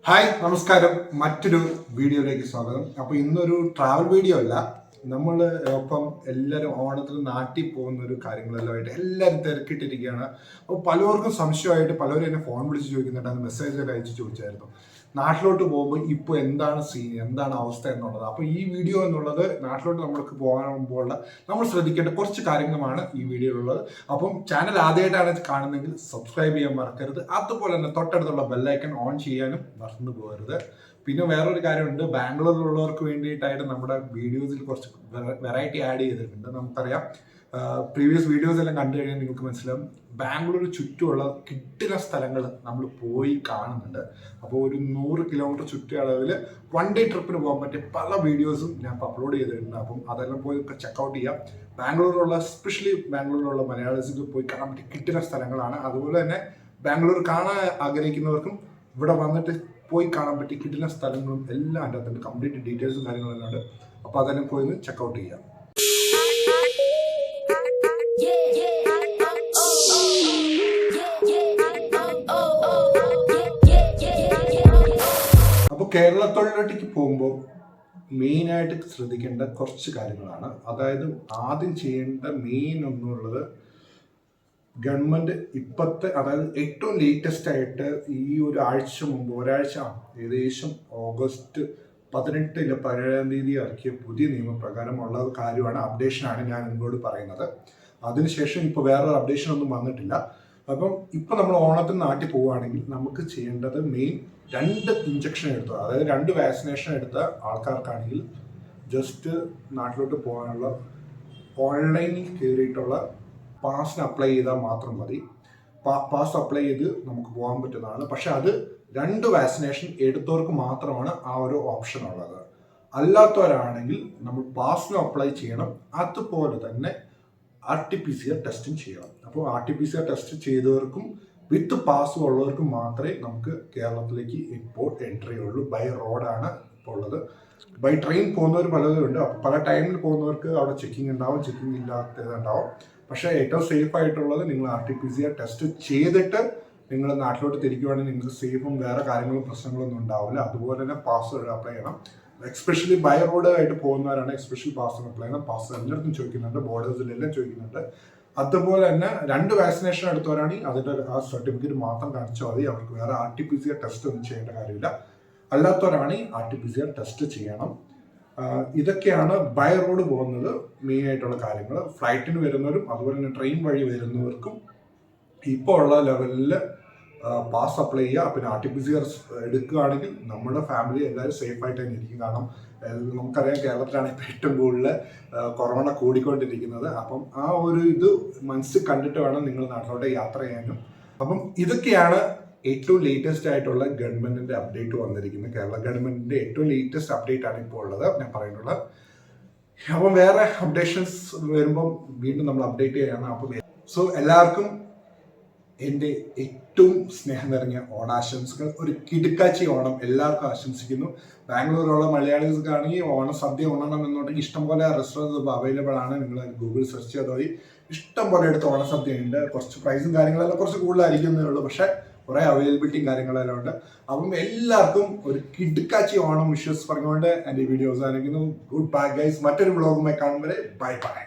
Hi നമസ്കാരം, മറ്റൊരു വീഡിയോയിലേക്ക് സ്വാഗതം. അപ്പോൾ ഇന്നൊരു ട്രാവൽ വീഡിയോ അല്ല, നമ്മൾ ഒപ്പം എല്ലാവരും ഓണത്തിന് നാട്ടിൽ പോകുന്ന ഒരു കാര്യങ്ങളെല്ലാം ആയിട്ട് എല്ലാവരും തിരക്കിട്ടിരിക്കുകയാണ്. അപ്പോൾ പലർക്കും സംശയമായിട്ട് പലരും എന്നെ ഫോൺ വിളിച്ച് ചോദിക്കുന്നുണ്ട്, അത് മെസ്സേജൊക്കെ അയച്ച് ചോദിച്ചായിരുന്നു നാട്ടിലോട്ട് പോകുമ്പോൾ ഇപ്പോൾ എന്താണ് സീൻ, എന്താണ് അവസ്ഥ എന്നുള്ളത്. അപ്പോൾ ഈ വീഡിയോ എന്നുള്ളത് നാട്ടിലോട്ട് നമ്മൾക്ക് പോകുമ്പോഴുള്ള നമ്മൾ ശ്രദ്ധിക്കേണ്ട കുറച്ച് കാര്യങ്ങളുമാണ് ഈ വീഡിയോയിലുള്ളത്. അപ്പം ചാനൽ ആദ്യമായിട്ടാണ് കാണുന്നതെങ്കിൽ സബ്സ്ക്രൈബ് ചെയ്യാൻ മറക്കരുത്. അതുപോലെ തന്നെ തൊട്ടടുത്തുള്ള ബെല്ലൈക്കൺ ഓൺ ചെയ്യാനും മറന്നു പോകരുത്. പിന്നെ വേറൊരു കാര്യമുണ്ട്, ബാംഗ്ലൂരിലുള്ളവർക്ക് വേണ്ടിയിട്ടായിട്ട് നമ്മുടെ വീഡിയോസിൽ കുറച്ച് വെറൈറ്റി ആഡ് ചെയ്തിട്ടുണ്ട്. നമുക്കറിയാം, പ്രീവിയസ് വീഡിയോസ് എല്ലാം കണ്ടു കഴിഞ്ഞാൽ നിങ്ങൾക്ക് മനസ്സിലാവും, ബാംഗ്ലൂർ ചുറ്റുമുള്ള കിട്ടുന്ന സ്ഥലങ്ങൾ നമ്മൾ പോയി കാണുന്നുണ്ട്. അപ്പോൾ ഒരു 100 കിലോമീറ്റർ ചുറ്റളവിൽ 1 ഡേ ട്രിപ്പിന് പോകാൻ പറ്റിയ പല വീഡിയോസും ഞാൻ ഇപ്പോൾ അപ്ലോഡ് ചെയ്തിട്ടുണ്ട്. അപ്പം അതെല്ലാം പോയി ചെക്കൗട്ട് ചെയ്യാം. ബാംഗ്ലൂരിലുള്ള എസ്പെഷ്യലി ബാംഗ്ലൂരിലുള്ള മലയാളീസിന് പോയി കാണാൻ പറ്റിയ കിട്ടുന്ന സ്ഥലങ്ങളാണ്. അതുപോലെ തന്നെ ബാംഗ്ലൂർ കാണാൻ ആഗ്രഹിക്കുന്നവർക്കും ഇവിടെ വന്നിട്ട് പോയി കാണാൻ പറ്റിയ കിട്ടുന്ന സ്ഥലങ്ങളും എല്ലാം അതിൻ്റെ അകത്തുണ്ട്. കംപ്ലീറ്റ് ഡീറ്റെയിൽസും കാര്യങ്ങളെല്ലാം ഉണ്ട്. അപ്പോൾ അതെല്ലാം പോയി ഒന്ന് ചെക്കൗട്ട് ചെയ്യാം. അപ്പോൾ കേരളത്തോട്ടേക്ക് പോകുമ്പോൾ മെയിനായിട്ട് ശ്രദ്ധിക്കേണ്ട കുറച്ച് കാര്യങ്ങളാണ്. അതായത് ആദ്യം ചെയ്യേണ്ട മെയിൻ ഒന്നുള്ളത്, ഗവൺമെൻറ് ഇപ്പോഴത്തെ, അതായത് ഏറ്റവും ലേറ്റസ്റ്റ് ആയിട്ട് ഈ ഒരാഴ്ച മുമ്പ്, ഏകദേശം ഓഗസ്റ്റ് 18 ഇല്ല 17-ാം തീയതി ഇറക്കിയ പുതിയ നിയമപ്രകാരമുള്ള കാര്യമാണ്, അപ്ഡേഷനാണ് ഞാൻ നിങ്ങളോട് പറയുന്നത്. അതിനുശേഷം ഇപ്പോൾ വേറൊരു അപ്ഡേഷൻ ഒന്നും വന്നിട്ടില്ല. അപ്പം ഇപ്പം നമ്മൾ ഓണത്തിന് നാട്ടിൽ പോവുകയാണെങ്കിൽ നമുക്ക് ചെയ്യേണ്ടത് മെയിൻ 2 ഇഞ്ചക്ഷൻ എടുത്തു, അതായത് 2 വാക്സിനേഷൻ എടുത്ത ആൾക്കാർക്കാണെങ്കിൽ ജസ്റ്റ് നാട്ടിലോട്ട് പോകാനുള്ള ഓൺലൈനിൽ കയറിയിട്ടുള്ള പാസിന് അപ്ലൈ ചെയ്താൽ മാത്രം മതി. പാസ് അപ്ലൈ ചെയ്ത് നമുക്ക് പോകാൻ പറ്റുന്നതാണ്. പക്ഷെ അത് 2 വാക്സിനേഷൻ എടുത്തവർക്ക് മാത്രമാണ് ആ ഒരു ഓപ്ഷൻ ഉള്ളത്. അല്ലാത്തവരാണെങ്കിൽ നമ്മൾ പാസിന് അപ്ലൈ ചെയ്യണം. അതുപോലെ തന്നെ RT-PCR ടെസ്റ്റും ചെയ്യണം. അപ്പോൾ RT-PCR ടെസ്റ്റ് ചെയ്തവർക്കും വിത്ത് പാസും ഉള്ളവർക്കും മാത്രമേ നമുക്ക് കേരളത്തിലേക്ക് ഇപ്പോൾ എൻട്രി ഉള്ളൂ. ബൈ റോഡാണ് ഇപ്പോൾ ഉള്ളത്. ബൈ ട്രെയിൻ പോകുന്നവർ പലതും ഉണ്ട്. അപ്പോൾ പല ടൈമിൽ പോകുന്നവർക്ക് അവിടെ ചെക്കിംഗ് ഉണ്ടാവും, ചെക്കിംഗ് ഇല്ലാത്തതുണ്ടാവും. പക്ഷേ ഏറ്റവും സേഫ് ആയിട്ടുള്ളത് നിങ്ങൾ RT-PCR ടെസ്റ്റ് ചെയ്തിട്ട് നിങ്ങൾ നാട്ടിലോട്ട് തിരിക്കുവാണെങ്കിൽ നിങ്ങൾക്ക് സേഫും വേറെ കാര്യങ്ങളും പ്രശ്നങ്ങളൊന്നും ഉണ്ടാവില്ല. അതുപോലെ തന്നെ പാസ് അപ്ലൈ ചെയ്യണം. എസ്പെഷ്യലി ബൈ റോഡ് ആയിട്ട് പോകുന്നവരാണ് എസ്പെഷ്യലി പാസ് അപ്ലൈ ചെയ്യണം. പാസ് എല്ലായിടത്തും ചോദിക്കുന്നുണ്ട്, ബോർഡേഴ്സിലെല്ലാം ചോദിക്കുന്നുണ്ട്. അതുപോലെ തന്നെ 2 വാക്സിനേഷൻ എടുത്തവരാണെങ്കിൽ അതിൻ്റെ ആ സർട്ടിഫിക്കറ്റ് മാത്രം കാണിച്ചാൽ മതി. അവർക്ക് വേറെ RT-PCR ടെസ്റ്റ് ഒന്നും ചെയ്യേണ്ട കാര്യമില്ല. അല്ലാത്തവരാണെങ്കിൽ RT-PCR ടെസ്റ്റ് ചെയ്യണം. ഇതൊക്കെയാണ് ബൈ റോഡ് പോകുന്നത് മെയിൻ ആയിട്ടുള്ള കാര്യങ്ങൾ. ഫ്ലൈറ്റിന് വരുന്നവരും അതുപോലെ തന്നെ ട്രെയിൻ വഴി വരുന്നവർക്കും ഇപ്പോൾ ഉള്ള ലെവലിൽ പാസ് അപ്ലൈ ചെയ്യുക. പിന്നെ RT-PCR എടുക്കുകയാണെങ്കിൽ നമ്മുടെ ഫാമിലി എല്ലാവരും സേഫ് ആയിട്ട് തന്നെ ഇരിക്കും. കാരണം നമുക്കറിയാം, കേരളത്തിലാണ് ഇപ്പോൾ ഏറ്റവും കൂടുതൽ കൊറോണ കൂടിക്കൊണ്ടിരിക്കുന്നത്. അപ്പം ആ ഒരു ഇത് മനസ്സിൽ കണ്ടിട്ട് വേണം നിങ്ങൾ നാട്ടിലോട്ട് യാത്ര ചെയ്യാനും. അപ്പം ഇതൊക്കെയാണ് ഏറ്റവും ലേറ്റസ്റ്റ് ആയിട്ടുള്ള ഗവൺമെന്റിന്റെ അപ്ഡേറ്റ് വന്നിരിക്കുന്നത്. കേരള ഗവൺമെന്റിന്റെ ഏറ്റവും ലേറ്റസ്റ്റ് അപ്ഡേറ്റ് ആണ് ഇപ്പോൾ ഉള്ളത് ഞാൻ പറയുന്നുള്ളത്. അപ്പം വേറെ അപ്ഡേഷൻസ് വരുമ്പം വീണ്ടും നമ്മൾ അപ്ഡേറ്റ് ചെയ്യാണ്. അപ്പം എല്ലാവർക്കും എൻ്റെ ഏറ്റവും സ്നേഹം നിറഞ്ഞ ഓണാശംസകൾ. ഒരു കിടുക്കാച്ചി ഓണം എല്ലാവർക്കും ആശംസിക്കുന്നു. ബാംഗ്ലൂരിലുള്ള മലയാളീസിനാണെങ്കിൽ ഓണം സദ്യ ഉണ്ണണം എന്നുണ്ടെങ്കിൽ ഇഷ്ടംപോലെ റെസ്റ്റോറൻറ്റ്സ് ഇപ്പോൾ അവൈലബിൾ ആണ്. നിങ്ങൾ ഗൂഗിൾ സെർച്ച് ചെയ്താൽ മതി. ഇഷ്ടംപോലെ എടുത്ത് ഓണസദ്യ ഉണ്ട്. കുറച്ച് പ്രൈസും കാര്യങ്ങളെല്ലാം കുറച്ച് കൂടുതലായിരിക്കുന്നേ ഉള്ളൂ, പക്ഷേ കുറേ അവൈലബിലിറ്റിയും കാര്യങ്ങളെല്ലാം ഉണ്ട്. അപ്പം എല്ലാവർക്കും ഒരു കിടുക്കാച്ചി ഓണം വിഷസ് പറഞ്ഞുകൊണ്ട് എൻ്റെ വീഡിയോ അവസാനിക്കുന്നു. Good bye guys. മറ്റൊരു വ്ളോഗുമായി കാണും വരെ ബൈ ബൈ.